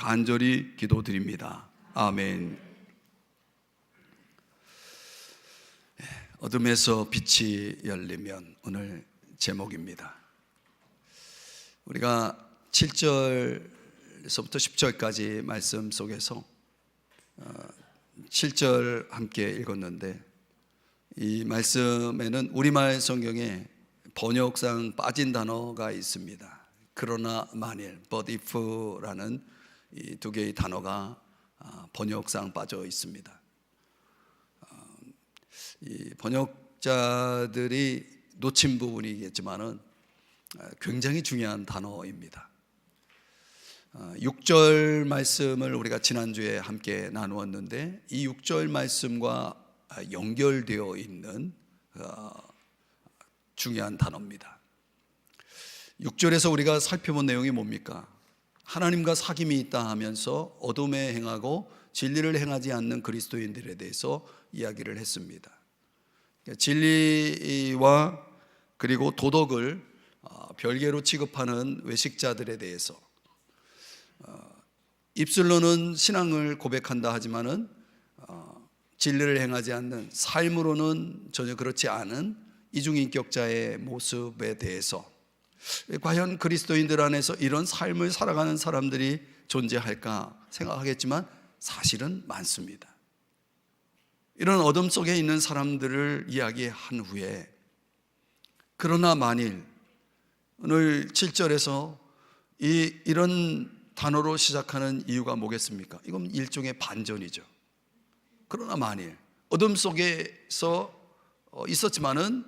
간절히 기도드립니다. 아멘. 어둠에서 빛이 열리면 오늘 제목입니다. 우리가 7절에서부터 10절까지 말씀 속에서 7절 함께 읽었는데, 이 말씀에는 우리말 성경에 번역상 빠진 단어가 있습니다. 그러나 만일, but if라는 이 두 개의 단어가 번역상 빠져 있습니다. 이 번역자들이 놓친 부분이겠지만은 굉장히 중요한 단어입니다. 6절 말씀을 우리가 지난주에 함께 나누었는데, 이 6절 말씀과 연결되어 있는 중요한 단어입니다. 6절에서 우리가 살펴본 내용이 뭡니까? 하나님과 사귐이 있다 하면서 어둠에 행하고 진리를 행하지 않는 그리스도인들에 대해서 이야기를 했습니다. 진리와 그리고 도덕을 별개로 취급하는 외식자들에 대해서, 입술로는 신앙을 고백한다 하지만은 진리를 행하지 않는, 삶으로는 전혀 그렇지 않은 이중인격자의 모습에 대해서, 과연 그리스도인들 안에서 이런 삶을 살아가는 사람들이 존재할까 생각하겠지만 사실은 많습니다. 이런 어둠 속에 있는 사람들을 이야기한 후에, 그러나 만일, 오늘 7절에서 이런 단어로 시작하는 이유가 뭐겠습니까? 이건 일종의 반전이죠. 그러나 만일, 어둠 속에서 있었지만은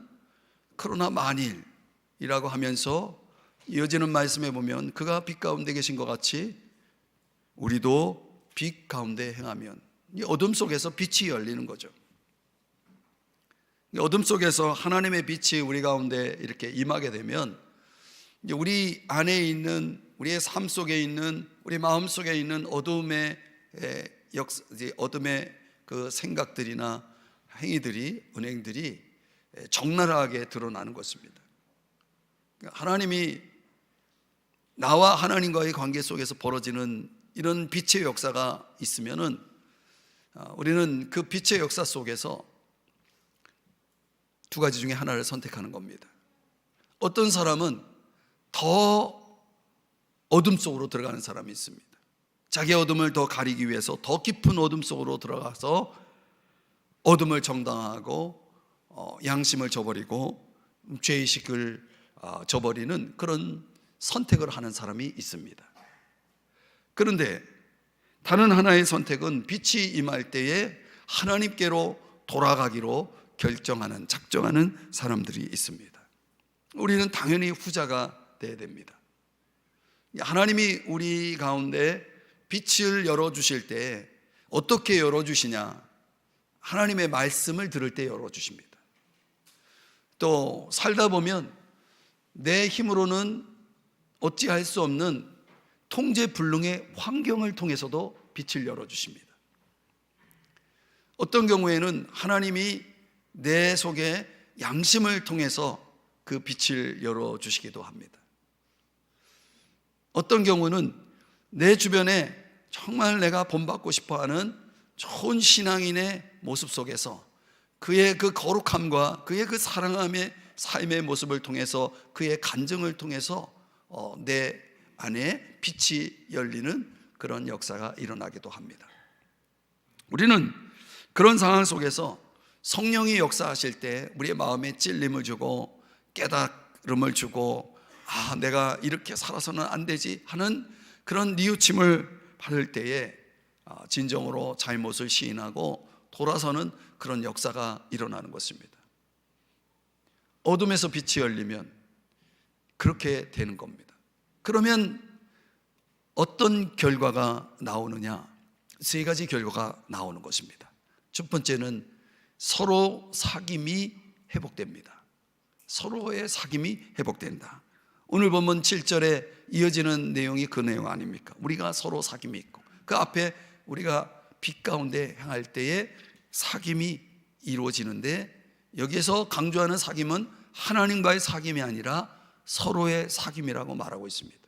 그러나 만일이라고 하면서 이어지는 말씀에 보면, 그가 빛 가운데 계신 것 같이 우리도 빛 가운데 행하면, 이 어둠 속에서 빛이 열리는 거죠. 어둠 속에서 하나님의 빛이 우리 가운데 이렇게 임하게 되면, 이제 우리 안에 있는, 우리의 삶 속에 있는, 우리 마음 속에 있는 어둠의 그 생각들이나 행위들이, 은행들이 적나라하게 드러나는 것입니다. 하나님이, 나와 하나님과의 관계 속에서 벌어지는 이런 빛의 역사가 있으면은, 우리는 그 빛의 역사 속에서 두 가지 중에 하나를 선택하는 겁니다. 어떤 사람은 더 어둠 속으로 들어가는 사람이 있습니다. 자기 어둠을 더 가리기 위해서 더 깊은 어둠 속으로 들어가서 어둠을 정당화하고 양심을 저버리고 죄의식을 저버리는 그런 선택을 하는 사람이 있습니다. 그런데 다른 하나의 선택은 빛이 임할 때에 하나님께로 돌아가기로 결정하는, 작정하는 사람들이 있습니다. 우리는 당연히 후자가 돼야 됩니다. 하나님이 우리 가운데 빛을 열어주실 때 어떻게 열어주시냐? 하나님의 말씀을 들을 때 열어주십니다. 또 살다 보면 내 힘으로는 어찌할 수 없는 통제불능의 환경을 통해서도 빛을 열어주십니다. 어떤 경우에는 하나님이 내 속에 양심을 통해서 그 빛을 열어주시기도 합니다. 어떤 경우는 내 주변에 정말 내가 본받고 싶어하는 좋은 신앙인의 모습 속에서 그의 그 거룩함과 그의 그 사랑함의 삶의 모습을 통해서, 그의 간증을 통해서 내 안에 빛이 열리는 그런 역사가 일어나기도 합니다. 우리는 그런 상황 속에서 성령이 역사하실 때 우리의 마음에 찔림을 주고 깨달음을 주고, 내가 이렇게 살아서는 안 되지 하는 그런 뉘우침을 받을 때에 진정으로 잘못을 시인하고 돌아서는 그런 역사가 일어나는 것입니다. 어둠에서 빛이 열리면 그렇게 되는 겁니다. 그러면 어떤 결과가 나오느냐? 세 가지 결과가 나오는 것입니다. 첫 번째는 서로 사귐이 회복됩니다. 서로의 사귐이 회복된다. 오늘 본문 7절에 이어지는 내용이 그 내용 아닙니까? 우리가 서로 사귐이 있고, 그 앞에 우리가 빛 가운데 행할 때에 사귐이 이루어지는데, 여기에서 강조하는 사귐은 하나님과의 사귐이 아니라 서로의 사귐이라고 말하고 있습니다.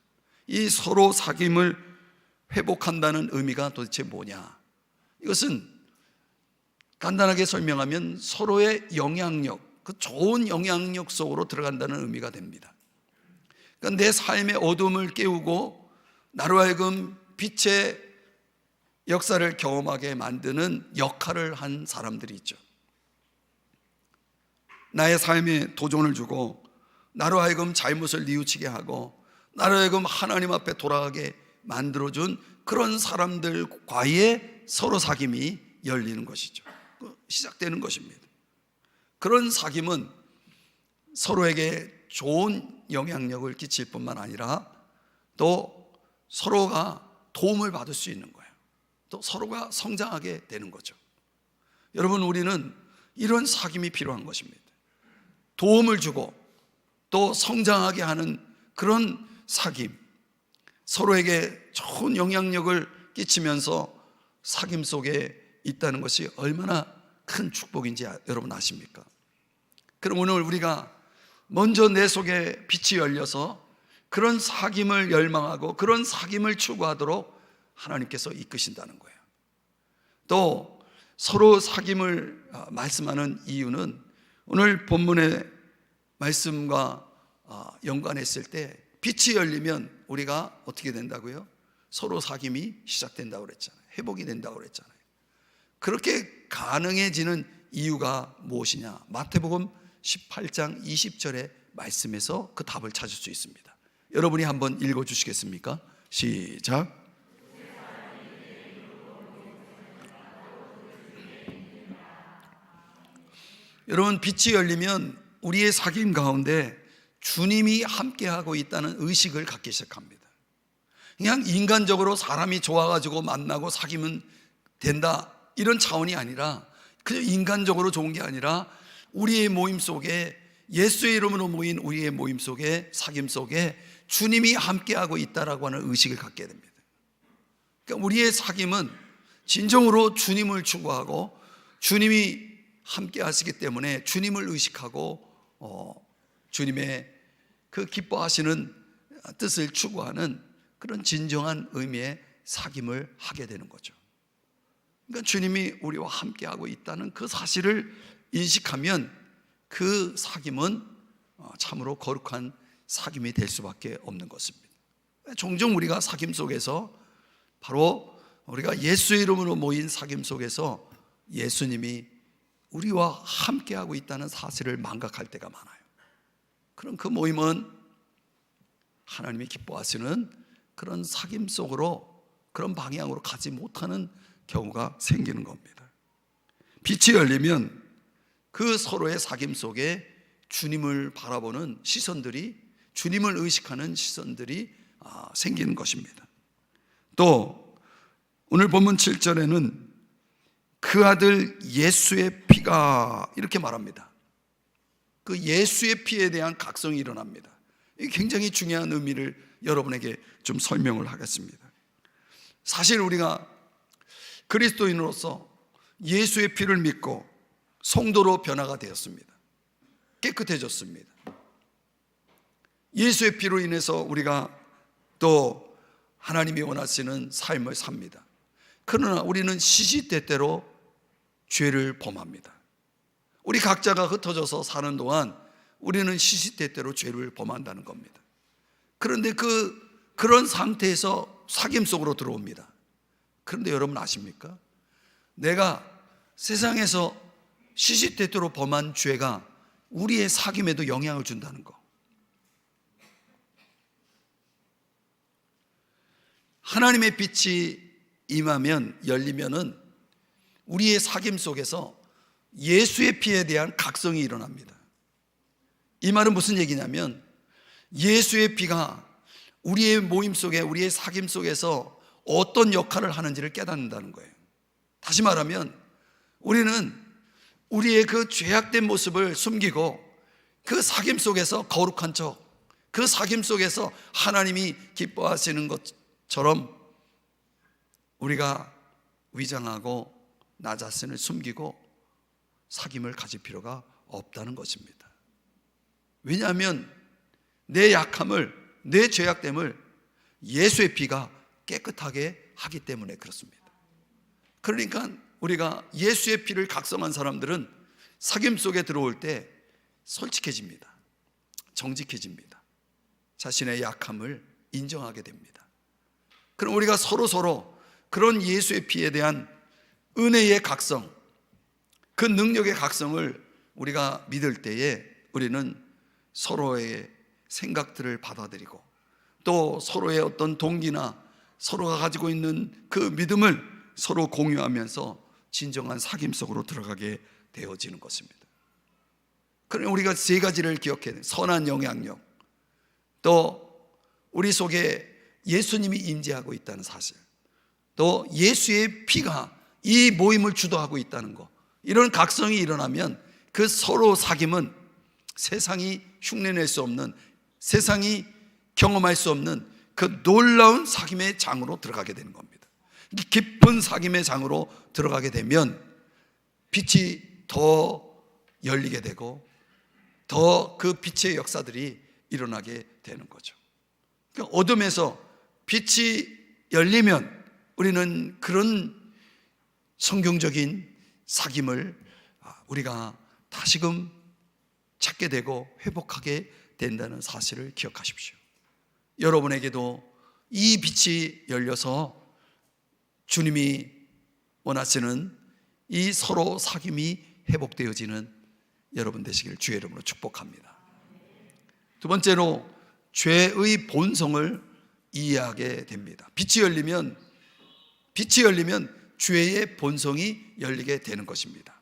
이 서로 사귐을 회복한다는 의미가 도대체 뭐냐? 이것은 간단하게 설명하면 서로의 영향력, 그 좋은 영향력 속으로 들어간다는 의미가 됩니다. 그러니까 내 삶의 어둠을 깨우고 나로 하여금 빛의 역사를 경험하게 만드는 역할을 한 사람들이 있죠. 나의 삶에 도전을 주고 나로 하여금 잘못을 뉘우치게 하고 나로 하여금 하나님 앞에 돌아가게 만들어준 그런 사람들과의 서로 사귐이 열리는 것이죠. 시작되는 것입니다. 그런 사귐은 서로에게 좋은 영향력을 끼칠 뿐만 아니라 또 서로가 도움을 받을 수 있는 거예요. 또 서로가 성장하게 되는 거죠. 여러분, 우리는 이런 사귐이 필요한 것입니다. 도움을 주고 또 성장하게 하는 그런 사귐, 서로에게 좋은 영향력을 끼치면서 사귐 속에 있다는 것이 얼마나 큰 축복인지 여러분 아십니까? 그럼 오늘 우리가 먼저 내 속에 빛이 열려서 그런 사귐을 열망하고 그런 사귐을 추구하도록 하나님께서 이끄신다는 거예요. 또 서로 사귐을 말씀하는 이유는 오늘 본문의 말씀과 연관했을 때 빛이 열리면 우리가 어떻게 된다고요? 서로 사귐이 시작된다고 그랬잖아요. 회복이 된다고 그랬잖아요. 그렇게 가능해지는 이유가 무엇이냐? 마태복음 18장 20절의 말씀에서 그 답을 찾을 수 있습니다. 여러분이 한번 읽어주시겠습니까? 시작. 여러분, 빛이 열리면 우리의 사귐 가운데 주님이 함께하고 있다는 의식을 갖기 시작합니다. 그냥 인간적으로 사람이 좋아가지고 만나고 사귀면 된다 이런 차원이 아니라, 그냥 인간적으로 좋은 게 아니라 우리의 모임 속에, 예수의 이름으로 모인 우리의 모임 속에, 사귐 속에 주님이 함께하고 있다라고 하는 의식을 갖게 됩니다. 그러니까 우리의 사귐은 진정으로 주님을 추구하고 주님이 함께 하시기 때문에 주님을 의식하고 주님의 그 기뻐하시는 뜻을 추구하는 그런 진정한 의미의 사귐을 하게 되는 거죠. 그러니까 주님이 우리와 함께하고 있다는 그 사실을 인식하면 그 사귐은 참으로 거룩한 사귐이 될 수밖에 없는 것입니다. 종종 우리가 사귐 속에서, 바로 우리가 예수의 이름으로 모인 사귐 속에서 예수님이 우리와 함께하고 있다는 사실을 망각할 때가 많아요. 그럼 그 모임은 하나님이 기뻐하시는 그런 사귐 속으로, 그런 방향으로 가지 못하는 경우가 생기는 겁니다. 빛이 열리면 그 서로의 사귐 속에 주님을 바라보는 시선들이, 주님을 의식하는 시선들이 생기는 것입니다. 또 오늘 본문 7절에는 그 아들 예수의 피가, 이렇게 말합니다. 그 예수의 피에 대한 각성이 일어납니다. 이게 굉장히 중요한 의미를 여러분에게 좀 설명을 하겠습니다. 사실 우리가 그리스도인으로서 예수의 피를 믿고 성도로 변화가 되었습니다. 깨끗해졌습니다. 예수의 피로 인해서 우리가 또 하나님이 원하시는 삶을 삽니다. 그러나 우리는 시시때때로 죄를 범합니다. 우리 각자가 흩어져서 사는 동안 우리는 시시때때로 죄를 범한다는 겁니다. 그런데 그런 상태에서 사귐 속으로 들어옵니다. 그런데 여러분 아십니까? 내가 세상에서 시시때때로 범한 죄가 우리의 사귐에도 영향을 준다는 거. 하나님의 빛이 임하면, 열리면은 우리의 사귐 속에서 예수의 피에 대한 각성이 일어납니다. 이 말은 무슨 얘기냐면, 예수의 피가 우리의 모임 속에, 우리의 사귐 속에서 어떤 역할을 하는지를 깨닫는다는 거예요. 다시 말하면 우리는 우리의 그 죄악된 모습을 숨기고 그 사귐 속에서 거룩한 척, 그 사귐 속에서 하나님이 기뻐하시는 것처럼 우리가 위장하고 나 자신을 숨기고 사귐을 가질 필요가 없다는 것입니다. 왜냐하면 내 약함을, 내 죄악됨을 예수의 피가 깨끗하게 하기 때문에 그렇습니다. 그러니까 우리가 예수의 피를 각성한 사람들은 사귐 속에 들어올 때 솔직해집니다. 정직해집니다. 자신의 약함을 인정하게 됩니다. 그럼 우리가 서로 그런 예수의 피에 대한 은혜의 각성, 그 능력의 각성을 우리가 믿을 때에 우리는 서로의 생각들을 받아들이고 또 서로의 어떤 동기나 서로가 가지고 있는 그 믿음을 서로 공유하면서 진정한 사귐 속으로 들어가게 되어지는 것입니다. 그럼 우리가 세 가지를 기억해야 돼요. 선한 영향력, 또 우리 속에 예수님이 임재하고 있다는 사실, 또 예수의 피가 이 모임을 주도하고 있다는 것, 이런 각성이 일어나면 그 서로 사귐은 세상이 흉내낼 수 없는, 세상이 경험할 수 없는 그 놀라운 사귐의 장으로 들어가게 되는 겁니다. 깊은 사귐의 장으로 들어가게 되면 빛이 더 열리게 되고 더 그 빛의 역사들이 일어나게 되는 거죠. 그러니까 어둠에서 빛이 열리면 우리는 그런 성경적인 사귐을 우리가 다시금 찾게 되고 회복하게 된다는 사실을 기억하십시오. 여러분에게도 이 빛이 열려서 주님이 원하시는 이 서로 사귐이 회복되어지는 여러분 되시기를 주의 이름으로 축복합니다. 두 번째로 죄의 본성을 이해하게 됩니다. 빛이 열리면 죄의 본성이 열리게 되는 것입니다.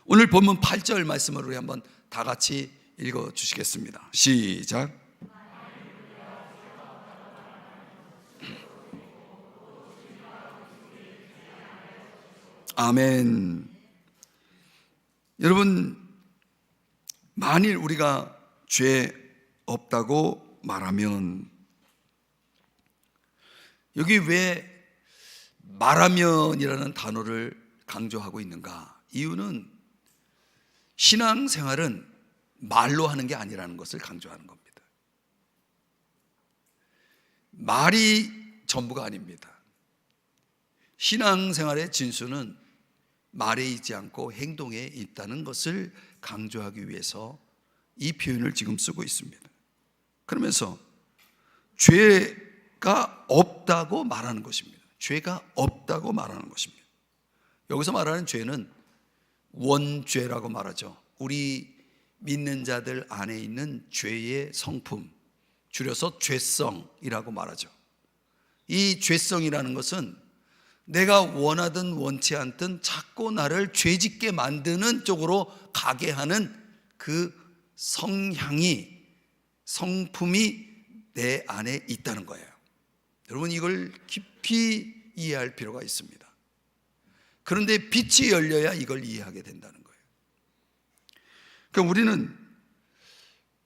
오늘 본문 8절 말씀을 우리 한번 다 같이 읽어 주시겠습니다. 시작. 아멘. 여러분, 만일 우리가 죄 없다고 말하면, 여기 왜 말하면이라는 단어를 강조하고 있는가? 이유는 신앙생활은 말로 하는 게 아니라는 것을 강조하는 겁니다. 말이 전부가 아닙니다. 신앙생활의 진수는 말에 있지 않고 행동에 있다는 것을 강조하기 위해서 이 표현을 지금 쓰고 있습니다. 그러면서 죄가 없다고 말하는 것입니다. 죄가 없다고 말하는 것입니다. 여기서 말하는 죄는 원죄라고 말하죠. 우리 믿는 자들 안에 있는 죄의 성품, 줄여서 죄성이라고 말하죠. 이 죄성이라는 것은 내가 원하든 원치 않든 자꾸 나를 죄짓게 만드는 쪽으로 가게 하는 그 성향이, 성품이 내 안에 있다는 거예요. 여러분, 이걸 깊이 이해할 필요가 있습니다. 그런데 빛이 열려야 이걸 이해하게 된다는 거예요. 그러니까 우리는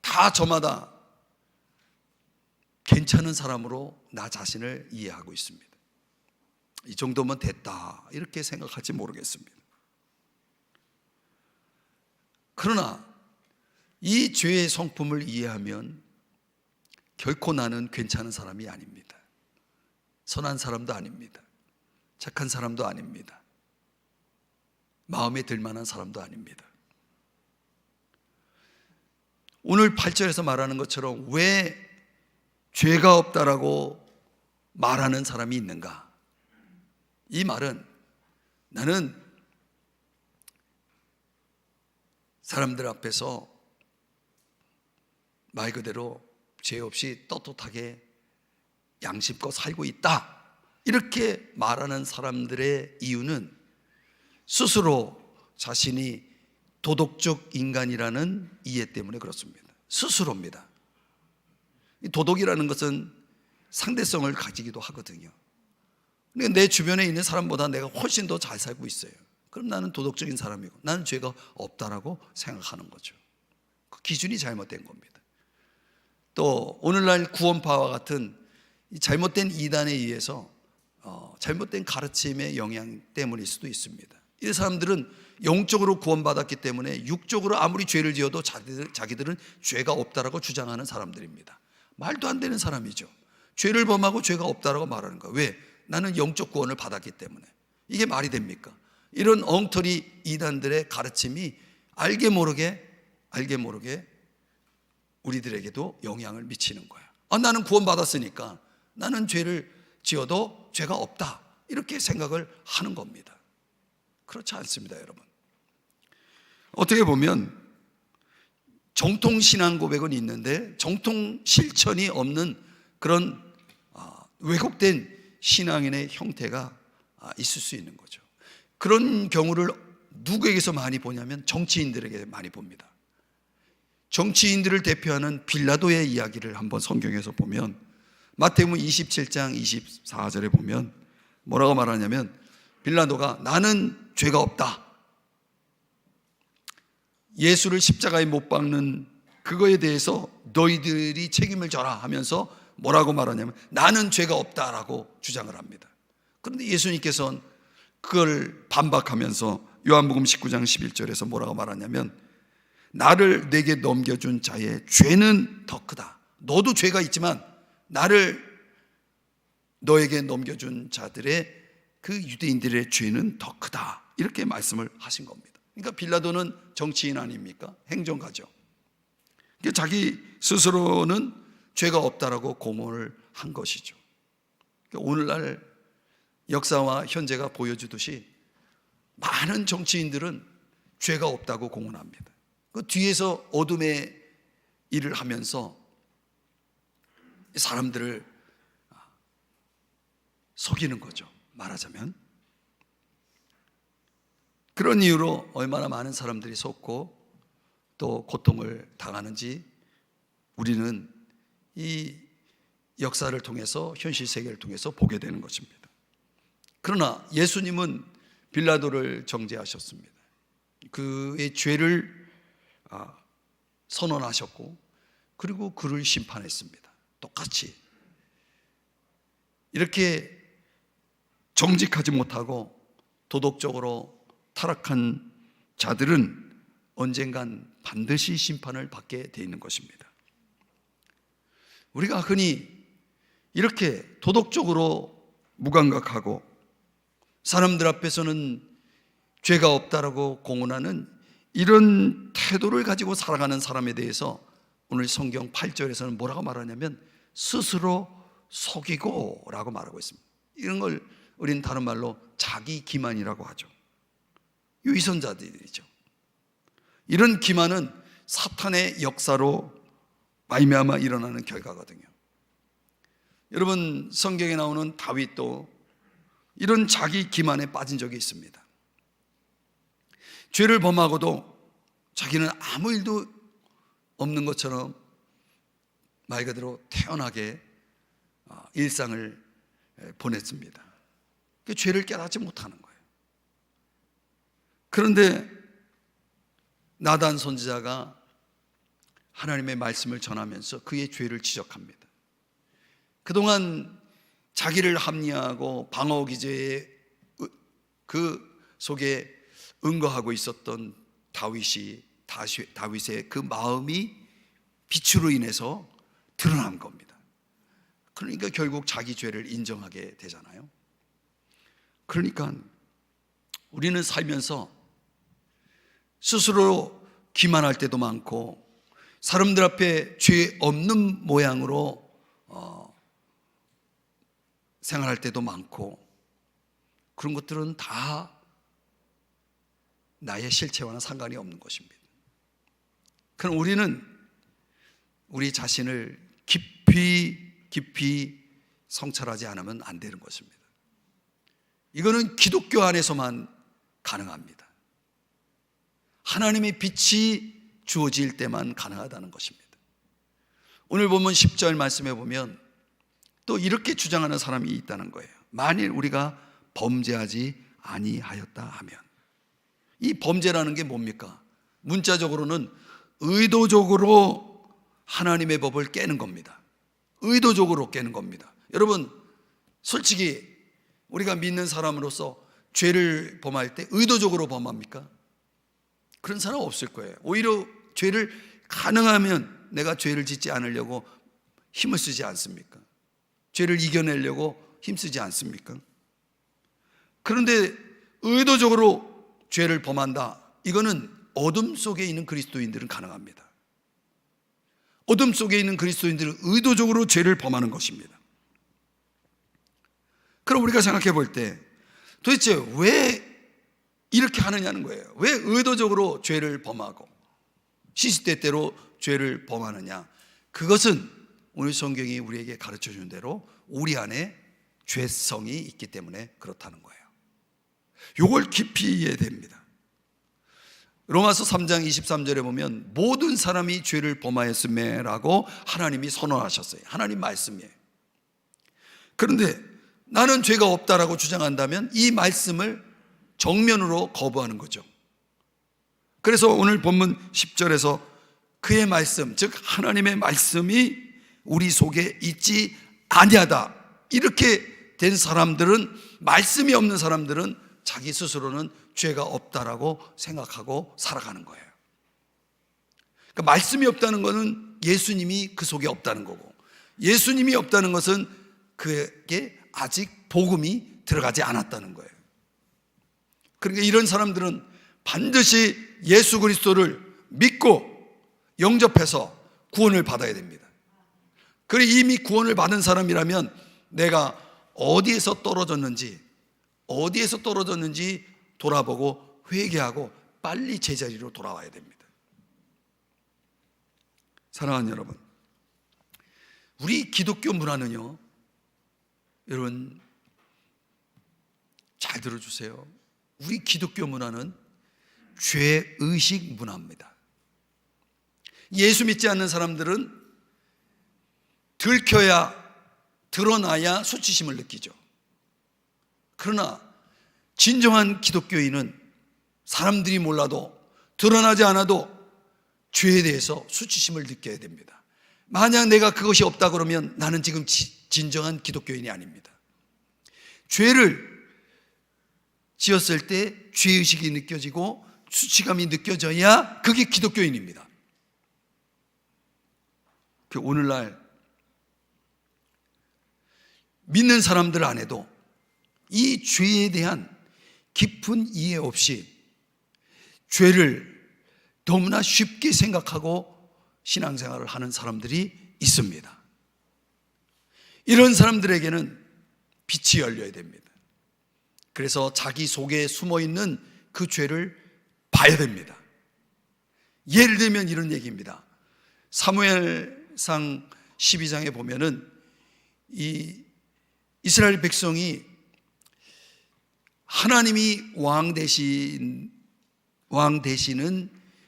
다 저마다 괜찮은 사람으로 나 자신을 이해하고 있습니다. 이 정도면 됐다 이렇게 생각할지 모르겠습니다. 그러나 이 죄의 성품을 이해하면 결코 나는 괜찮은 사람이 아닙니다. 선한 사람도 아닙니다. 착한 사람도 아닙니다. 마음에 들만한 사람도 아닙니다. 오늘 8절에서 말하는 것처럼 왜 죄가 없다라고 말하는 사람이 있는가? 이 말은 나는 사람들 앞에서 말 그대로 죄 없이 떳떳하게 양심껏 살고 있다 이렇게 말하는 사람들의 이유는 스스로 자신이 도덕적 인간이라는 이해 때문에 그렇습니다. 스스로입니다. 도덕이라는 것은 상대성을 가지기도 하거든요. 그러니까 내 주변에 있는 사람보다 내가 훨씬 더 잘 살고 있어요. 그럼 나는 도덕적인 사람이고 나는 죄가 없다라고 생각하는 거죠. 그 기준이 잘못된 겁니다. 또 오늘날 구원파와 같은 잘못된 이단에 의해서 잘못된 가르침의 영향 때문일 수도 있습니다. 이 사람들은 영적으로 구원받았기 때문에 육적으로 아무리 죄를 지어도 자기들은 죄가 없다라고 주장하는 사람들입니다. 말도 안 되는 사람이죠. 죄를 범하고 죄가 없다라고 말하는 거야. 왜? 나는 영적 구원을 받았기 때문에. 이게 말이 됩니까? 이런 엉터리 이단들의 가르침이 알게 모르게 우리들에게도 영향을 미치는 거야. 나는 구원받았으니까 나는 죄를 지어도 죄가 없다, 이렇게 생각을 하는 겁니다. 그렇지 않습니다, 여러분. 어떻게 보면 정통 신앙 고백은 있는데 정통 실천이 없는 그런 왜곡된 신앙인의 형태가 있을 수 있는 거죠. 그런 경우를 누구에게서 많이 보냐면 정치인들에게 많이 봅니다. 정치인들을 대표하는 빌라도의 이야기를 한번 성경에서 보면 마태복음 27장 24절에 보면 뭐라고 말하냐면, 빌라도가 나는 죄가 없다, 예수를 십자가에 못 박는 그거에 대해서 너희들이 책임을 져라 하면서 뭐라고 말하냐면 나는 죄가 없다라고 주장을 합니다. 그런데 예수님께서는 그걸 반박하면서 요한복음 19장 11절에서 뭐라고 말하냐면, 나를 내게 넘겨준 자의 죄는 더 크다. 너도 죄가 있지만 나를 너에게 넘겨준 자들의 그 유대인들의 죄는 더 크다, 이렇게 말씀을 하신 겁니다. 그러니까 빌라도는 정치인 아닙니까? 행정가죠. 그러니까 자기 스스로는 죄가 없다라고 공언을 한 것이죠. 그러니까 오늘날 역사와 현재가 보여주듯이 많은 정치인들은 죄가 없다고 공언합니다. 그 뒤에서 어둠의 일을 하면서 사람들을 속이는 거죠, 말하자면. 그런 이유로 얼마나 많은 사람들이 속고 또 고통을 당하는지 우리는 이 역사를 통해서, 현실 세계를 통해서 보게 되는 것입니다. 그러나 예수님은 빌라도를 정죄하셨습니다. 그의 죄를 선언하셨고, 그리고 그를 심판했습니다. 똑같이 이렇게 정직하지 못하고 도덕적으로 타락한 자들은 언젠간 반드시 심판을 받게 돼 있는 것입니다. 우리가 흔히 이렇게 도덕적으로 무감각하고 사람들 앞에서는 죄가 없다라고 공언하는 이런 태도를 가지고 살아가는 사람에 대해서 오늘 성경 8절에서는 뭐라고 말하냐면 스스로 속이고 라고 말하고 있습니다. 이런 걸 우리는 다른 말로 자기 기만이라고 하죠. 위선자들이죠. 이런 기만은 사탄의 역사로 말미암아 일어나는 결과거든요. 여러분, 성경에 나오는 다윗도 이런 자기 기만에 빠진 적이 있습니다. 죄를 범하고도 자기는 아무 일도 없는 것처럼 말 그대로 태연하게 일상을 보냈습니다. 그 죄를 깨닫지 못하는 거예요. 그런데 나단 선지자가 하나님의 말씀을 전하면서 그의 죄를 지적합니다. 그동안 자기를 합리화하고 방어 기제에 그 속에 응거하고 있었던 다윗의 그 마음이 빛으로 인해서 드러난 겁니다. 그러니까 결국 자기 죄를 인정하게 되잖아요. 그러니까 우리는 살면서 스스로 기만할 때도 많고 사람들 앞에 죄 없는 모양으로 생활할 때도 많고, 그런 것들은 다 나의 실체와는 상관이 없는 것입니다. 그럼 우리는 우리 자신을 깊이 성찰하지 않으면 안 되는 것입니다. 이거는 기독교 안에서만 가능합니다. 하나님의 빛이 주어질 때만 가능하다는 것입니다. 오늘 보면 10절 말씀에 보면 또 이렇게 주장하는 사람이 있다는 거예요. 만일 우리가 범죄하지 아니하였다 하면. 이 범죄라는 게 뭡니까? 문자적으로는 의도적으로 하나님의 법을 깨는 겁니다. 의도적으로 깨는 겁니다. 여러분, 솔직히 우리가 믿는 사람으로서 죄를 범할 때 의도적으로 범합니까? 그런 사람 없을 거예요. 오히려 죄를 가능하면 내가 죄를 짓지 않으려고 힘을 쓰지 않습니까? 죄를 이겨내려고 힘쓰지 않습니까? 그런데 의도적으로 죄를 범한다. 이거는 어둠 속에 있는 그리스도인들은 가능합니다. 어둠 속에 있는 그리스도인들은 의도적으로 죄를 범하는 것입니다. 그럼 우리가 생각해 볼 때 도대체 왜 이렇게 하느냐는 거예요. 왜 의도적으로 죄를 범하고 시시때때로 죄를 범하느냐? 그것은 오늘 성경이 우리에게 가르쳐 주는 대로 우리 안에 죄성이 있기 때문에 그렇다는 거예요. 이걸 깊이 이해해야 됩니다. 로마서 3장 23절에 보면 모든 사람이 죄를 범하였음에라고 하나님이 선언하셨어요. 하나님 말씀이에요. 그런데 나는 죄가 없다라고 주장한다면 이 말씀을 정면으로 거부하는 거죠. 그래서 오늘 본문 10절에서 그의 말씀, 즉 하나님의 말씀이 우리 속에 있지 아니하다, 이렇게 된 사람들은, 말씀이 없는 사람들은 자기 스스로는 죄가 없다라고 생각하고 살아가는 거예요. 그러니까 말씀이 없다는 것은 예수님이 그 속에 없다는 거고, 예수님이 없다는 것은 그에게 아직 복음이 들어가지 않았다는 거예요. 그러니까 이런 사람들은 반드시 예수 그리스도를 믿고 영접해서 구원을 받아야 됩니다. 그리고 이미 구원을 받은 사람이라면 내가 어디에서 떨어졌는지 돌아보고 회개하고 빨리 제자리로 돌아와야 됩니다. 사랑하는 여러분, 우리 기독교 문화는요, 여러분 잘 들어주세요. 우리 기독교 문화는 죄의식 문화입니다. 예수 믿지 않는 사람들은 들켜야, 드러나야 수치심을 느끼죠. 그러나 진정한 기독교인은 사람들이 몰라도, 드러나지 않아도 죄에 대해서 수치심을 느껴야 됩니다. 만약 내가 그것이 없다 그러면 나는 지금 진정한 기독교인이 아닙니다. 죄를 지었을 때 죄의식이 느껴지고 수치감이 느껴져야 그게 기독교인입니다. 오늘날 믿는 사람들 안에도 이 죄에 대한 깊은 이해 없이 죄를 너무나 쉽게 생각하고 신앙생활을 하는 사람들이 있습니다. 이런 사람들에게는 빛이 열려야 됩니다. 그래서 자기 속에 숨어있는 그 죄를 봐야 됩니다. 예를 들면 이런 얘기입니다. 사무엘상 12장에 보면은 이 이스라엘 백성이 하나님이 왕 되시는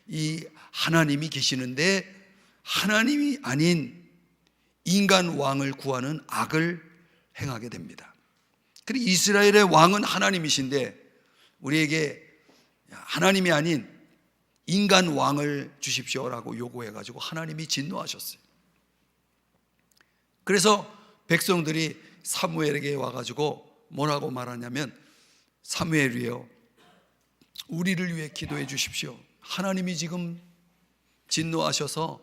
이 하나님이 계시는데 하나님이 아닌 인간 왕을 구하는 악을 행하게 됩니다. 그리고 이스라엘의 왕은 하나님이신데 우리에게 하나님이 아닌 인간 왕을 주십시오라고 요구해가지고 하나님이 진노하셨어요. 그래서 백성들이 사무엘에게 와가지고 뭐라고 말하냐면, 사무엘이요, 우리를 위해 기도해 주십시오. 하나님이 지금 진노하셔서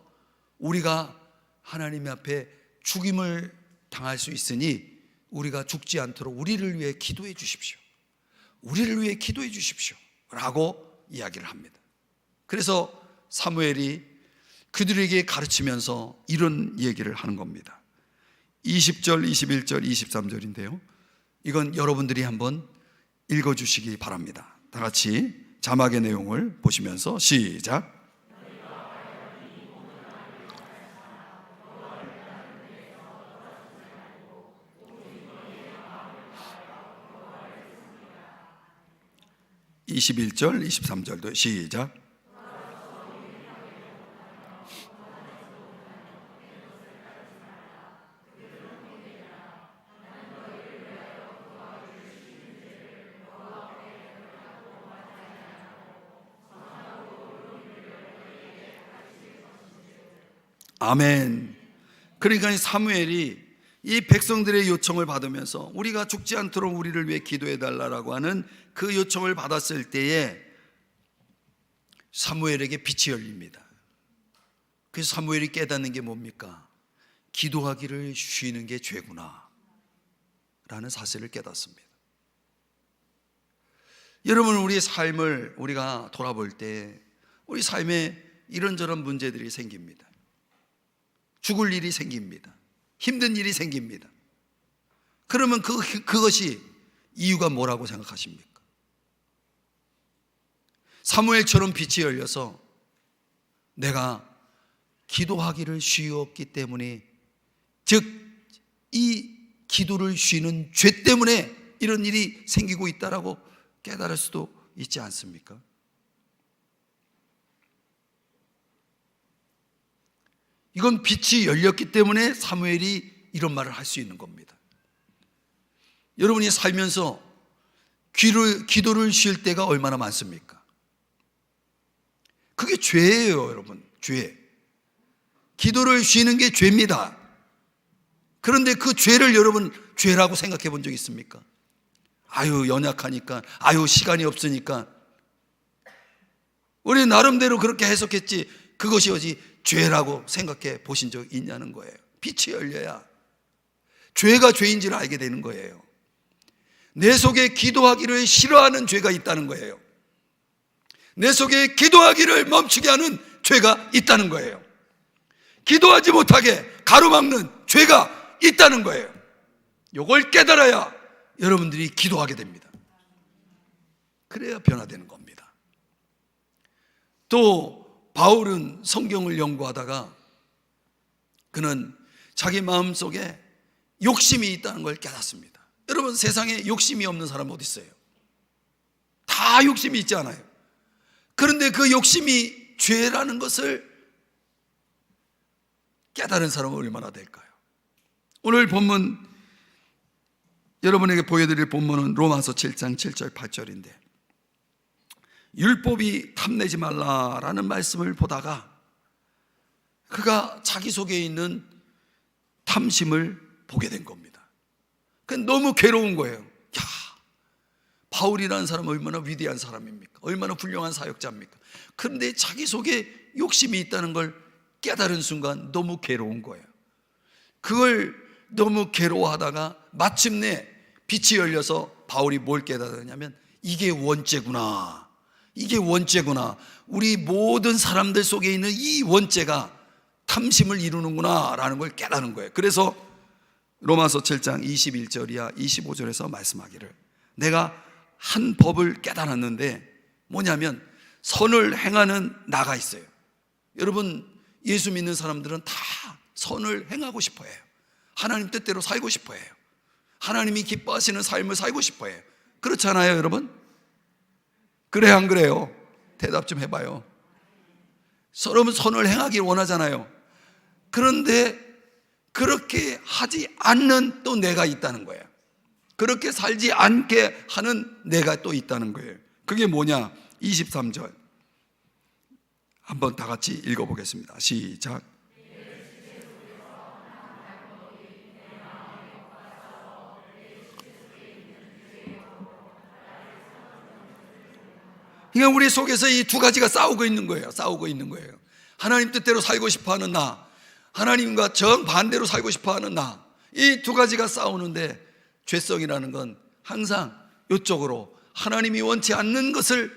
우리가 하나님 앞에 죽임을 당할 수 있으니 우리가 죽지 않도록 우리를 위해 기도해 주십시오. 우리를 위해 기도해 주십시오 라고 이야기를 합니다. 그래서 사무엘이 그들에게 가르치면서 이런 얘기를 하는 겁니다. 20절, 21절, 23절인데요. 이건 여러분들이 한번 읽어주시기 바랍니다. 다 같이 자막의 내용을 보시면서 시작. 21절, 23절도 시작. 아멘. 그러니까 사무엘이 이 백성들의 요청을 받으면서 우리가 죽지 않도록 우리를 위해 기도해 달라고 하는 그 요청을 받았을 때에 사무엘에게 빛이 열립니다. 그래서 사무엘이 깨닫는 게 뭡니까? 기도하기를 쉬는 게 죄구나 라는 사실을 깨닫습니다. 여러분, 우리 삶을 우리가 돌아볼 때 우리 삶에 이런저런 문제들이 생깁니다. 죽을 일이 생깁니다. 힘든 일이 생깁니다. 그러면 그것이 이유가 뭐라고 생각하십니까? 사무엘처럼 빛이 열려서 내가 기도하기를 쉬었기 때문에, 즉 이 기도를 쉬는 죄 때문에 이런 일이 생기고 있다라고 깨달을 수도 있지 않습니까? 이건 빛이 열렸기 때문에 사무엘이 이런 말을 할 수 있는 겁니다. 여러분이 살면서 기도를 쉴 때가 얼마나 많습니까? 그게 죄예요, 여러분. 죄. 기도를 쉬는 게 죄입니다. 그런데 그 죄를 여러분 죄라고 생각해 본 적 있습니까? 아유, 연약하니까, 아유, 시간이 없으니까. 우리 나름대로 그렇게 해석했지, 그것이 어디 죄라고 생각해 보신 적 있냐는 거예요. 빛이 열려야 죄가 죄인지를 알게 되는 거예요. 내 속에 기도하기를 싫어하는 죄가 있다는 거예요. 내 속에 기도하기를 멈추게 하는 죄가 있다는 거예요. 기도하지 못하게 가로막는 죄가 있다는 거예요. 이걸 깨달아야 여러분들이 기도하게 됩니다. 그래야 변화되는 겁니다. 또 바울은 성경을 연구하다가 그는 자기 마음속에 욕심이 있다는 걸 깨닫습니다. 여러분, 세상에 욕심이 없는 사람 어디 있어요? 다 욕심이 있지 않아요? 그런데 그 욕심이 죄라는 것을 깨달은 사람은 얼마나 될까요? 오늘 본문, 여러분에게 보여드릴 본문은 로마서 7장 7절 8절인데, 율법이 탐내지 말라라는 말씀을 보다가 그가 자기 속에 있는 탐심을 보게 된 겁니다. 너무 괴로운 거예요. 야, 바울이라는 사람은 얼마나 위대한 사람입니까? 얼마나 훌륭한 사역자입니까? 그런데 자기 속에 욕심이 있다는 걸 깨달은 순간 너무 괴로운 거예요. 그걸 너무 괴로워하다가 마침내 빛이 열려서 바울이 뭘 깨달았냐면, 이게 원죄구나. 이게 원죄구나. 우리 모든 사람들 속에 있는 이 원죄가 탐심을 이루는구나 라는 걸 깨달은 거예요. 그래서 로마서 7장 21절이야 25절에서 말씀하기를, 내가 한 법을 깨달았는데, 뭐냐면 선을 행하는 나가 있어요. 여러분, 예수 믿는 사람들은 다 선을 행하고 싶어 해요. 하나님 뜻대로 살고 싶어 해요. 하나님이 기뻐하시는 삶을 살고 싶어 해요. 그렇잖아요, 여러분? 그래요, 안 그래요? 대답 좀 해봐요. 여러분, 선을 행하길 원하잖아요. 그런데 그렇게 하지 않는 또 내가 있다는 거예요. 그렇게 살지 않게 하는 내가 또 있다는 거예요. 그게 뭐냐? 23절 한번 다 같이 읽어보겠습니다. 시작. 그러니까 우리 속에서 이 두 가지가 싸우고 있는 거예요. 싸우고 있는 거예요. 하나님 뜻대로 살고 싶어하는 나, 하나님과 정반대로 살고 싶어하는 나, 이 두 가지가 싸우는데, 죄성이라는 건 항상 이쪽으로 하나님이 원치 않는 것을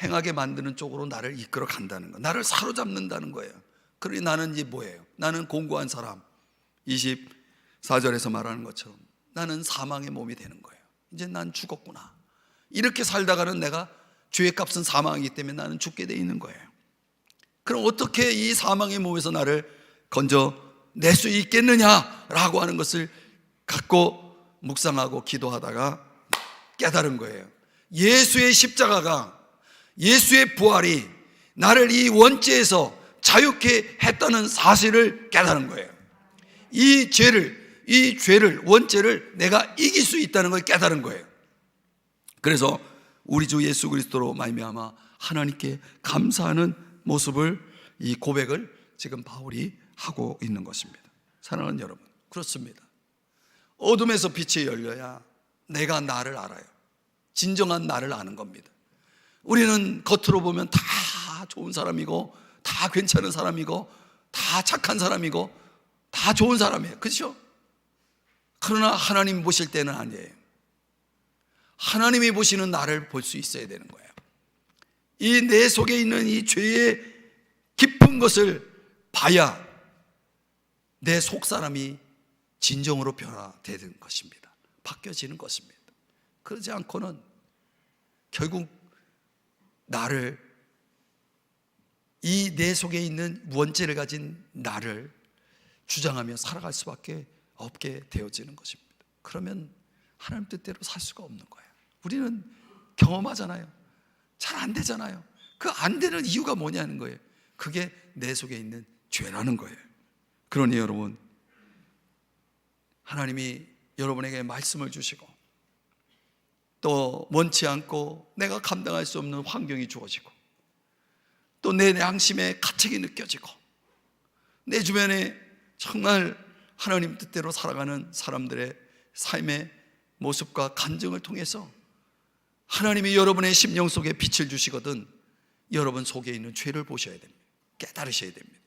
행하게 만드는 쪽으로 나를 이끌어 간다는 거, 나를 사로잡는다는 거예요. 그러니 나는 이제 뭐예요? 나는 공고한 사람. 24절에서 말하는 것처럼 나는 사망의 몸이 되는 거예요. 이제 난 죽었구나. 이렇게 살다가는 내가 죄의 값은 사망이기 때문에 나는 죽게 돼 있는 거예요. 그럼 어떻게 이 사망의 몸에서 나를 건져낼 수 있겠느냐라고 하는 것을 갖고 묵상하고 기도하다가 깨달은 거예요. 예수의 십자가가, 예수의 부활이 나를 이 원죄에서 자유케 했다는 사실을 깨달은 거예요. 이 죄를, 원죄를 내가 이길 수 있다는 걸 깨달은 거예요. 그래서 우리 주 예수 그리스도로 말미암아 하나님께 감사하는 모습을, 이 고백을 지금 바울이 하고 있는 것입니다. 사랑하는 여러분, 그렇습니다. 어둠에서 빛이 열려야 내가 나를 알아요. 진정한 나를 아는 겁니다. 우리는 겉으로 보면 다 좋은 사람이고, 다 괜찮은 사람이고, 다 착한 사람이고, 다 좋은 사람이에요. 그렇죠? 그러나 하나님 보실 때는 아니에요. 하나님이 보시는 나를 볼 수 있어야 되는 거예요. 이 내 속에 있는 이 죄의 깊은 것을 봐야 내 속사람이 진정으로 변화되는 것입니다. 바뀌어지는 것입니다. 그러지 않고는 결국 나를, 이 내 속에 있는 원죄를 가진 나를 주장하며 살아갈 수밖에 없게 되어지는 것입니다. 그러면 하나님 뜻대로 살 수가 없는 거예요. 우리는 경험하잖아요. 잘 안 되잖아요. 그 안 되는 이유가 뭐냐는 거예요. 그게 내 속에 있는 죄라는 거예요. 그러니 여러분, 하나님이 여러분에게 말씀을 주시고 또 원치 않고 내가 감당할 수 없는 환경이 주어지고 또 내 양심의 가책이 느껴지고 내 주변에 정말 하나님 뜻대로 살아가는 사람들의 삶의 모습과 간증을 통해서 하나님이 여러분의 심령 속에 빛을 주시거든 여러분 속에 있는 죄를 보셔야 됩니다. 깨달으셔야 됩니다.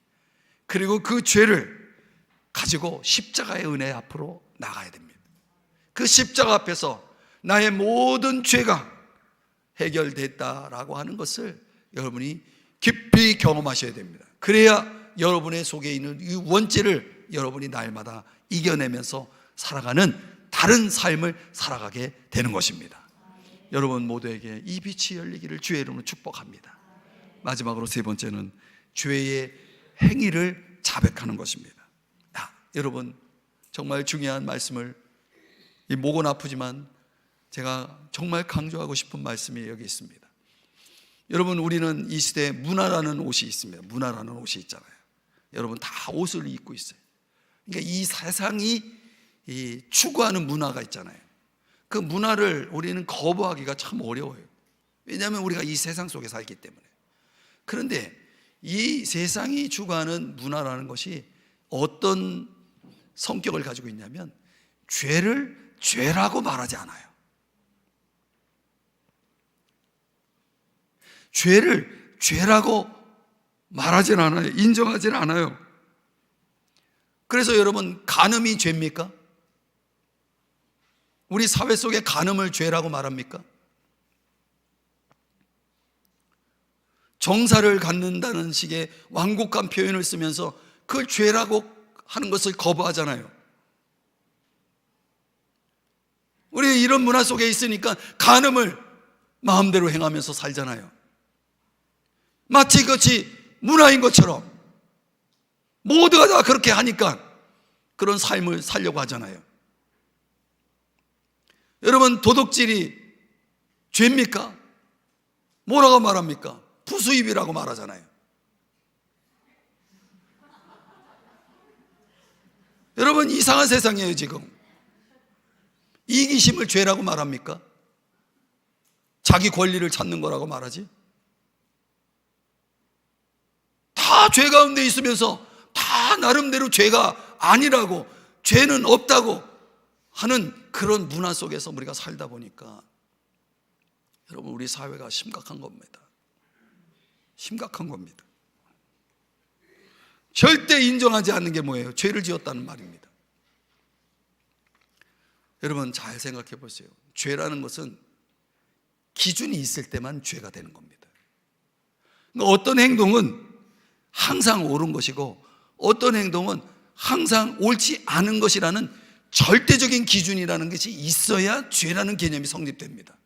그리고 그 죄를 가지고 십자가의 은혜 앞으로 나가야 됩니다. 그 십자가 앞에서 나의 모든 죄가 해결됐다라고 하는 것을 여러분이 깊이 경험하셔야 됩니다. 그래야 여러분의 속에 있는 이 원죄를 여러분이 날마다 이겨내면서 살아가는 다른 삶을 살아가게 되는 것입니다. 여러분 모두에게 이 빛이 열리기를 주의 이름으로 축복합니다. 마지막으로 세 번째는 죄의 행위를 자백하는 것입니다. 여러분 정말 중요한 말씀을, 이 목은 아프지만 제가 정말 강조하고 싶은 말씀이 여기 있습니다. 여러분 우리는 이 시대에 문화라는 옷이 있습니다. 문화라는 옷이 있잖아요. 여러분 다 옷을 입고 있어요. 그러니까 이 세상이 추구하는 문화가 있잖아요. 그 문화를 우리는 거부하기가 참 어려워요. 왜냐하면 우리가 이 세상 속에 살기 때문에. 그런데 이 세상이 추구하는 문화라는 것이 어떤 성격을 가지고 있냐면 죄를 죄라고 말하지 않아요. 죄를 죄라고 말하진 않아요. 인정하진 않아요. 그래서 여러분 간음이 죄입니까? 우리 사회 속에 간음을 죄라고 말합니까? 정사를 갖는다는 식의 완곡한 표현을 쓰면서 그걸 죄라고 하는 것을 거부하잖아요. 우리 이런 문화 속에 있으니까 간음을 마음대로 행하면서 살잖아요. 마치 그것이 문화인 것처럼 모두가 다 그렇게 하니까 그런 삶을 살려고 하잖아요. 여러분 도둑질이 죄입니까? 뭐라고 말합니까? 부수입이라고 말하잖아요. 여러분 이상한 세상이에요. 지금 이기심을 죄라고 말합니까? 자기 권리를 찾는 거라고 말하지? 다 죄 가운데 있으면서 다 나름대로 죄가 아니라고, 죄는 없다고 하는 그런 문화 속에서 우리가 살다 보니까 여러분 우리 사회가 심각한 겁니다. 심각한 겁니다. 절대 인정하지 않는 게 뭐예요? 죄를 지었다는 말입니다. 여러분 잘 생각해 보세요. 죄라는 것은 기준이 있을 때만 죄가 되는 겁니다. 그러니까 어떤 행동은 항상 옳은 것이고 어떤 행동은 항상 옳지 않은 것이라는 절대적인 기준이라는 것이 있어야 죄라는 개념이 성립됩니다.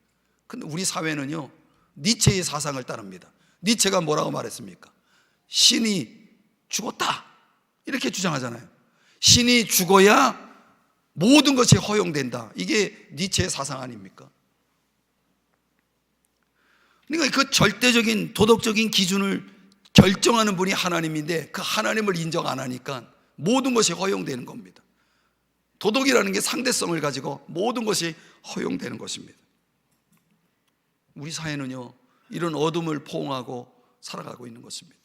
근데 우리 사회는요 니체의 사상을 따릅니다. 니체가 뭐라고 말했습니까? 신이 죽었다 이렇게 주장하잖아요. 신이 죽어야 모든 것이 허용된다. 이게 니체의 사상 아닙니까? 그러니까 그 절대적인 도덕적인 기준을 결정하는 분이 하나님인데 그 하나님을 인정 안 하니까 모든 것이 허용되는 겁니다. 도덕이라는 게 상대성을 가지고 모든 것이 허용되는 것입니다. 우리 사회는요 이런 어둠을 포옹하고 살아가고 있는 것입니다.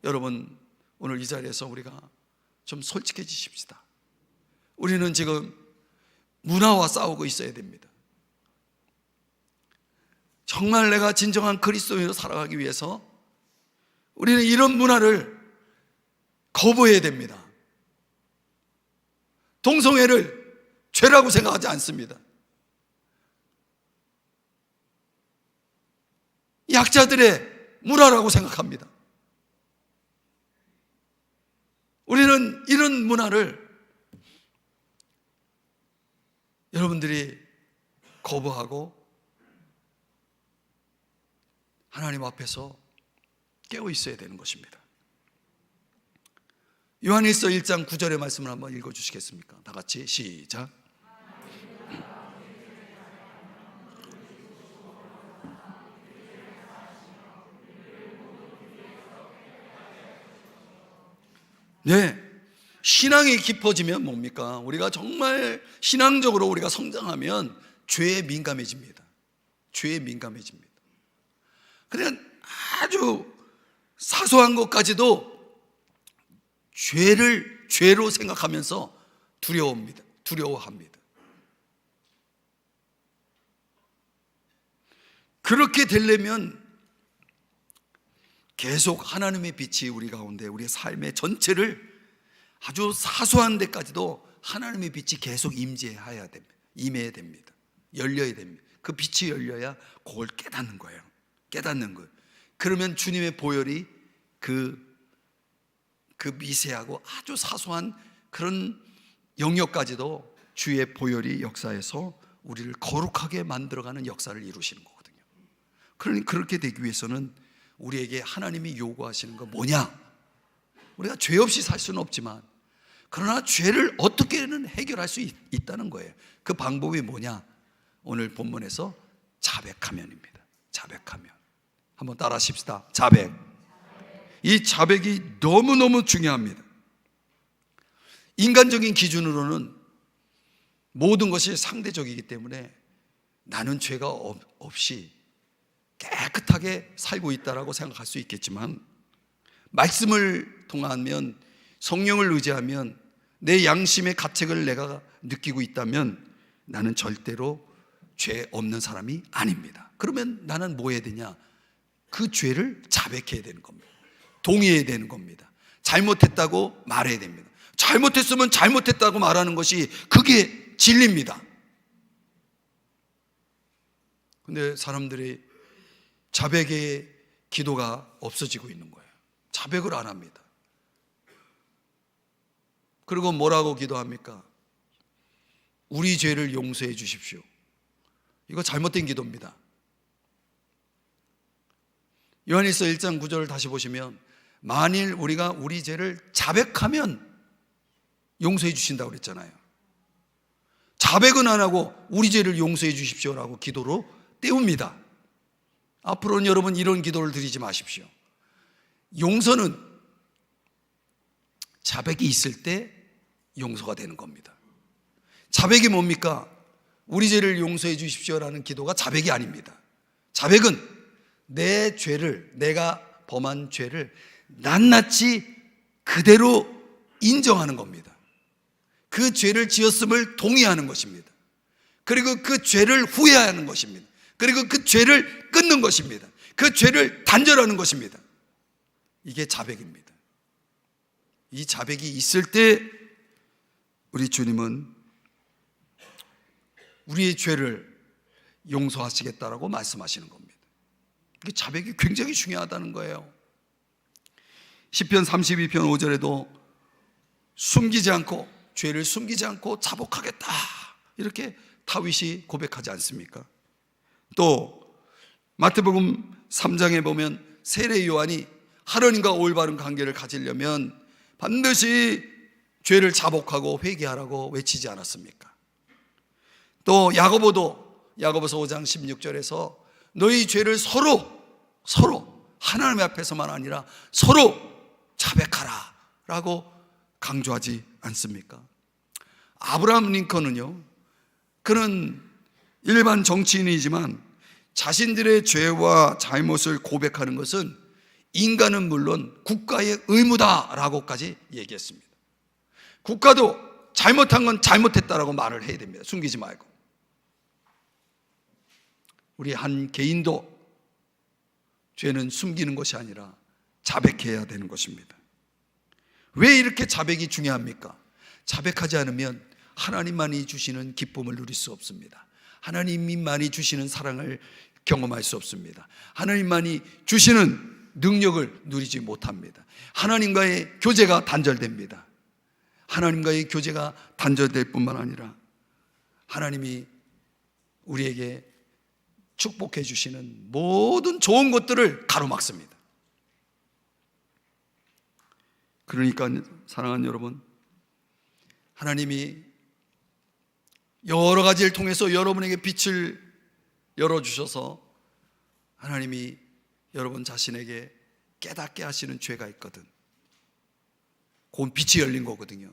여러분 오늘 이 자리에서 우리가 좀 솔직해지십시다. 우리는 지금 문화와 싸우고 있어야 됩니다. 정말 내가 진정한 그리스도인으로 살아가기 위해서 우리는 이런 문화를 거부해야 됩니다. 동성애를 죄라고 생각하지 않습니다. 약자들의 문화라고 생각합니다. 우리는 이런 문화를 여러분들이 거부하고 하나님 앞에서 깨어 있어야 되는 것입니다. 요한일서 1장 9절의 말씀을 한번 읽어주시겠습니까? 다 같이 시작. 네, 신앙이 깊어지면 뭡니까? 우리가 정말 신앙적으로 우리가 성장하면 죄에 민감해집니다. 죄에 민감해집니다. 그냥 아주 사소한 것까지도 죄로 생각하면서 두려워합니다. 그렇게 되려면 계속 하나님의 빛이 우리 가운데, 우리의 삶의 전체를 아주 사소한 데까지도 하나님의 빛이 계속 임해야 됩니다. 열려야 됩니다. 그 빛이 열려야 그걸 깨닫는 거예요. 그러면 주님의 보혈이 그 미세하고 아주 사소한 그런 영역까지도 주의 보혈이 역사해서 우리를 거룩하게 만들어가는 역사를 이루시는 거거든요. 그러니 그렇게 되기 위해서는 우리에게 하나님이 요구하시는 거 뭐냐? 우리가 죄 없이 살 수는 없지만, 그러나 죄를 어떻게든 해결할 수 있다는 거예요. 그 방법이 뭐냐? 오늘 본문에서 자백하면입니다. 자백하면. 한번 따라 하십시다. 자백. 이 자백이 너무너무 중요합니다. 인간적인 기준으로는 모든 것이 상대적이기 때문에 나는 죄가 없이 깨끗하게 살고 있다라고 생각할 수 있겠지만, 말씀을 통하면, 성령을 의지하면, 내 양심의 가책을 내가 느끼고 있다면 나는 절대로 죄 없는 사람이 아닙니다. 그러면 나는 뭐 해야 되냐? 그 죄를 자백해야 되는 겁니다. 동의해야 되는 겁니다. 잘못했다고 말해야 됩니다. 잘못했으면 잘못했다고 말하는 것이 그게 진리입니다. 근데 사람들이 자백의 기도가 없어지고 있는 거예요. 자백을 안 합니다. 그리고 뭐라고 기도합니까? 우리 죄를 용서해 주십시오. 이거 잘못된 기도입니다. 요한일서 1장 9절을 다시 보시면, 만일 우리가 우리 죄를 자백하면 용서해 주신다고 그랬잖아요. 자백은 안 하고 우리 죄를 용서해 주십시오라고 기도로 때웁니다. 앞으로는 여러분 이런 기도를 드리지 마십시오. 용서는 자백이 있을 때 용서가 되는 겁니다. 자백이 뭡니까? 우리 죄를 용서해 주십시오라는 기도가 자백이 아닙니다. 자백은 내 죄를, 내가 범한 죄를 낱낱이 그대로 인정하는 겁니다. 그 죄를 지었음을 동의하는 것입니다. 그리고 그 죄를 후회하는 것입니다. 그리고 그 죄를 끊는 것입니다. 그 죄를 단절하는 것입니다. 이게 자백입니다. 이 자백이 있을 때 우리 주님은 우리의 죄를 용서하시겠다라고 말씀하시는 겁니다. 이게 자백이 굉장히 중요하다는 거예요. 시편 32편 5절에도 죄를 숨기지 않고 자복하겠다, 이렇게 다윗이 고백하지 않습니까? 또 마태복음 3장에 보면 세례 요한이 하나님과 올바른 관계를 가지려면 반드시 죄를 자복하고 회개하라고 외치지 않았습니까? 또 야고보도 야고보서 5장 16절에서 너희 죄를 서로 하나님 앞에서만 아니라 서로 자백하라 라고 강조하지 않습니까? 아브라함 링컨은요, 그는 일반 정치인이지만 자신들의 죄와 잘못을 고백하는 것은 인간은 물론 국가의 의무다라고까지 얘기했습니다. 국가도 잘못한 건 잘못했다라고 말을 해야 됩니다. 숨기지 말고. 우리 한 개인도 죄는 숨기는 것이 아니라 자백해야 되는 것입니다. 왜 이렇게 자백이 중요합니까? 자백하지 않으면 하나님만이 주시는 기쁨을 누릴 수 없습니다. 하나님만이 주시는 사랑을 경험할 수 없습니다. 하나님만이 주시는 능력을 누리지 못합니다. 하나님과의 교제가 단절됩니다. 하나님과의 교제가 단절될 뿐만 아니라 하나님이 우리에게 축복해 주시는 모든 좋은 것들을 가로막습니다. 그러니까 사랑하는 여러분, 하나님이 여러 가지를 통해서 여러분에게 빛을 열어주셔서 하나님이 여러분 자신에게 깨닫게 하시는 죄가 있거든. 그건 빛이 열린 거거든요.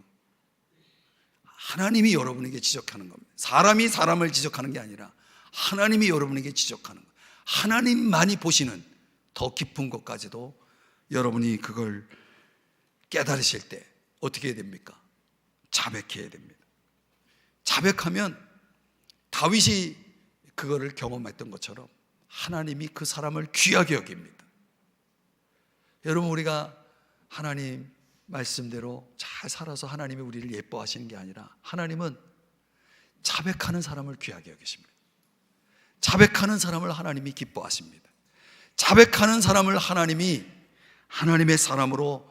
하나님이 여러분에게 지적하는 겁니다. 사람이 사람을 지적하는 게 아니라 하나님이 여러분에게 지적하는 거예요. 하나님만이 보시는 더 깊은 것까지도 여러분이 그걸 깨달으실 때 어떻게 해야 됩니까? 자백해야 됩니다. 자백하면 다윗이 그거를 경험했던 것처럼 하나님이 그 사람을 귀하게 여깁니다. 여러분, 우리가 하나님 말씀대로 잘 살아서 하나님이 우리를 예뻐하시는 게 아니라 하나님은 자백하는 사람을 귀하게 여기십니다. 자백하는 사람을 하나님이 기뻐하십니다. 자백하는 사람을 하나님이 하나님의 사람으로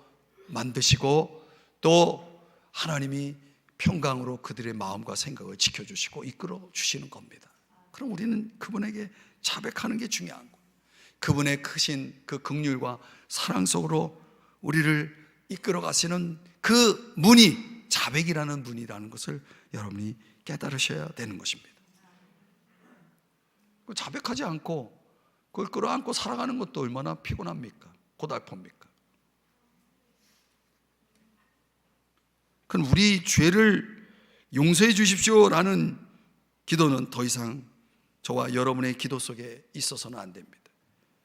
만드시고 또 하나님이 평강으로 그들의 마음과 생각을 지켜주시고 이끌어 주시는 겁니다. 그럼 우리는 그분에게 자백하는 게 중요한 거예요. 그분의 크신 그 긍휼과 사랑 속으로 우리를 이끌어 가시는 그 문이 자백이라는 문이라는 것을 여러분이 깨달으셔야 되는 것입니다. 자백하지 않고 그걸 끌어안고 살아가는 것도 얼마나 피곤합니까? 고달픕니까? 그럼 우리 죄를 용서해 주십시오라는 기도는 더 이상 저와 여러분의 기도 속에 있어서는 안 됩니다.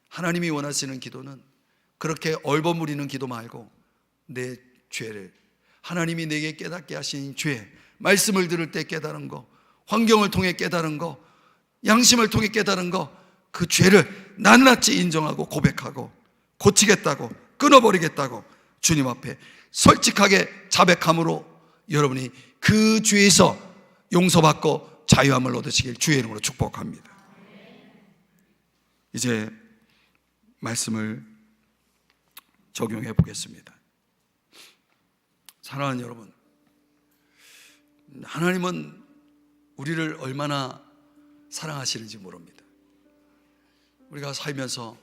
하나님이 원하시는 기도는 그렇게 얼버무리는 기도 말고 내 죄를, 하나님이 내게 깨닫게 하신 죄, 말씀을 들을 때 깨달은 거, 환경을 통해 깨달은 거, 양심을 통해 깨달은 거, 그 죄를 낱낱이 인정하고 고백하고 고치겠다고, 끊어버리겠다고 주님 앞에 솔직하게 자백함으로 여러분이 그 죄에서 용서받고 자유함을 얻으시길 주의 이름으로 축복합니다. 이제 말씀을 적용해 보겠습니다. 사랑하는 여러분, 하나님은 우리를 얼마나 사랑하시는지 모릅니다. 우리가 살면서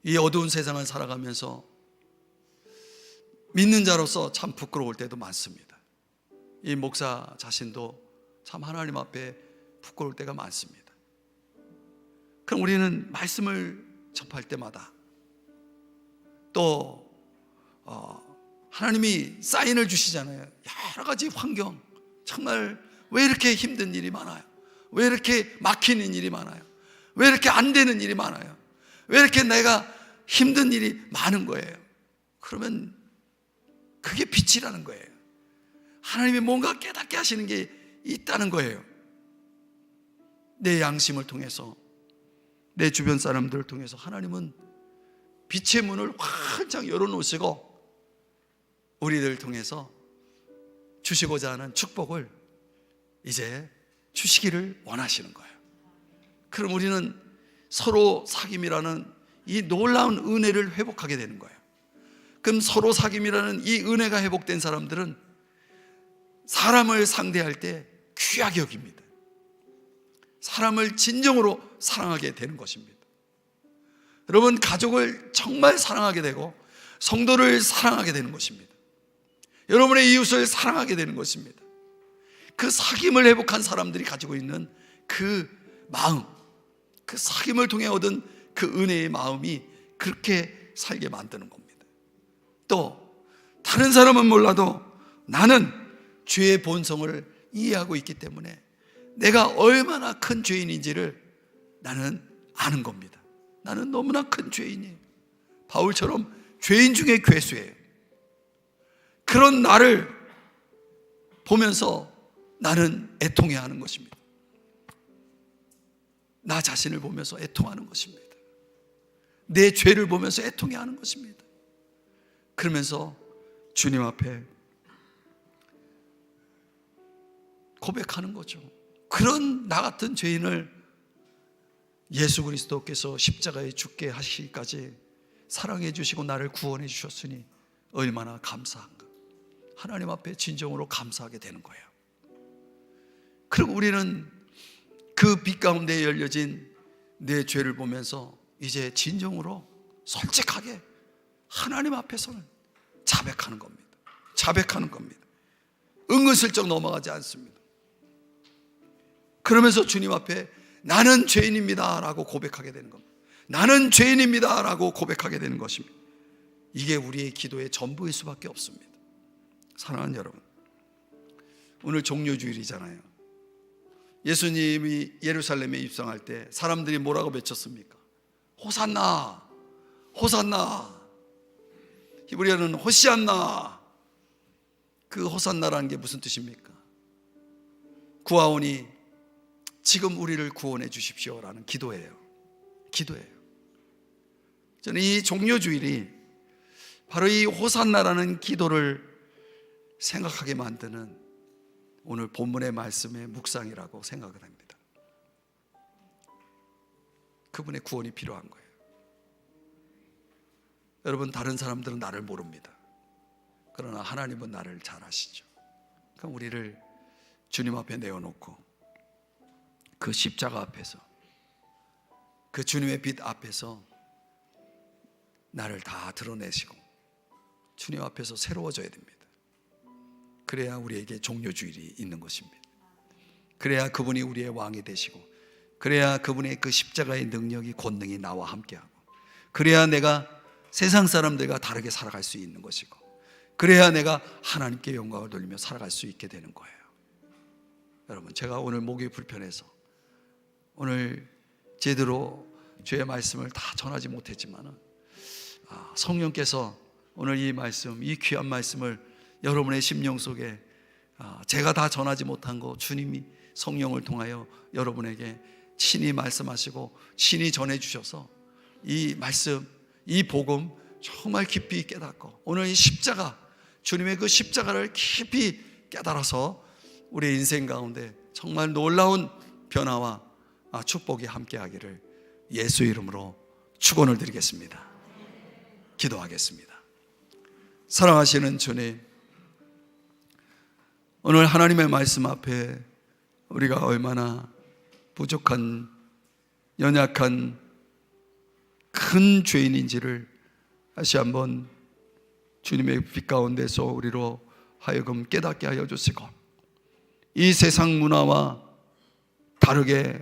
이 어두운 세상을 살아가면서 믿는 자로서 참 부끄러울 때도 많습니다. 이 목사 자신도 참 하나님 앞에 부끄러울 때가 많습니다. 그럼 우리는 말씀을 접할 때마다 또 하나님이 사인을 주시잖아요. 여러 가지 환경, 정말 왜 이렇게 힘든 일이 많아요? 왜 이렇게 막히는 일이 많아요? 왜 이렇게 안 되는 일이 많아요? 왜 이렇게 내가 힘든 일이 많은 거예요? 그러면 그게 빛이라는 거예요. 하나님이 뭔가 깨닫게 하시는 게 있다는 거예요. 내 양심을 통해서, 내 주변 사람들을 통해서 하나님은 빛의 문을 활짝 열어놓으시고 우리들을 통해서 주시고자 하는 축복을 이제 주시기를 원하시는 거예요. 그럼 우리는 서로 사귐이라는 이 놀라운 은혜를 회복하게 되는 거예요. 그럼 서로 사귐이라는 이 은혜가 회복된 사람들은 사람을 상대할 때 귀하게 여깁니다. 사람을 진정으로 사랑하게 되는 것입니다. 여러분, 가족을 정말 사랑하게 되고 성도를 사랑하게 되는 것입니다. 여러분의 이웃을 사랑하게 되는 것입니다. 그 사귐을 회복한 사람들이 가지고 있는 그 마음, 그 사귐을 통해 얻은 그 은혜의 마음이 그렇게 살게 만드는 겁니다. 또 다른 사람은 몰라도 나는 죄의 본성을 이해하고 있기 때문에 내가 얼마나 큰 죄인인지를 나는 아는 겁니다. 나는 너무나 큰 죄인이에요. 바울처럼 죄인 중에 괴수예요. 그런 나를 보면서 나는 애통해야 하는 것입니다. 나 자신을 보면서 애통하는 것입니다. 내 죄를 보면서 애통해야 하는 것입니다. 그러면서 주님 앞에 고백하는 거죠. 그런 나 같은 죄인을 예수 그리스도께서 십자가에 죽게 하시기까지 사랑해 주시고 나를 구원해 주셨으니 얼마나 감사한가. 하나님 앞에 진정으로 감사하게 되는 거예요. 그리고 우리는 그 빛 가운데 열려진 내 죄를 보면서 이제 진정으로 솔직하게 하나님 앞에서는 자백하는 겁니다. 자백하는 겁니다. 은근슬쩍 넘어가지 않습니다. 그러면서 주님 앞에 나는 죄인입니다 라고 고백하게 되는 겁니다. 나는 죄인입니다 라고 고백하게 되는 것입니다. 이게 우리의 기도의 전부일 수밖에 없습니다. 사랑하는 여러분, 오늘 종료주일이잖아요. 예수님이 예루살렘에 입성할 때 사람들이 뭐라고 외쳤습니까? 호산나, 호산나. 히브리어는 호시안나. 그 호산나라는 게 무슨 뜻입니까? 구하오니 지금 우리를 구원해 주십시오라는 기도예요. 기도예요. 저는 이 종료주일이 바로 이 호산나라는 기도를 생각하게 만드는 오늘 본문의 말씀의 묵상이라고 생각을 합니다. 그분의 구원이 필요한 거예요. 여러분, 다른 사람들은 나를 모릅니다. 그러나 하나님은 나를 잘 아시죠. 그럼 우리를 주님 앞에 내어놓고 그 십자가 앞에서, 그 주님의 빛 앞에서 나를 다 드러내시고 주님 앞에서 새로워져야 됩니다. 그래야 우리에게 종료주일이 있는 것입니다. 그래야 그분이 우리의 왕이 되시고, 그래야 그분의 그 십자가의 능력이, 권능이 나와 함께하고, 그래야 내가 세상 사람들과 다르게 살아갈 수 있는 것이고, 그래야 내가 하나님께 영광을 돌리며 살아갈 수 있게 되는 거예요. 여러분, 제가 오늘 목이 불편해서 오늘 제대로 주의 말씀을 다 전하지 못했지만 성령께서 오늘 이 말씀, 이 귀한 말씀을 여러분의 심령 속에 제가 다 전하지 못한 거 주님이 성령을 통하여 여러분에게 친히 말씀하시고 친히 전해주셔서 이 말씀, 이 복음 정말 깊이 깨닫고 오늘 이 십자가, 주님의 그 십자가를 깊이 깨달아서 우리의 인생 가운데 정말 놀라운 변화와 축복이 함께하기를 예수 이름으로 축원을 드리겠습니다. 기도하겠습니다. 사랑하시는 주님, 오늘 하나님의 말씀 앞에 우리가 얼마나 부족한, 연약한 큰 죄인인지를 다시 한번 주님의 빛 가운데서 우리로 하여금 깨닫게 하여 주시고, 이 세상 문화와 다르게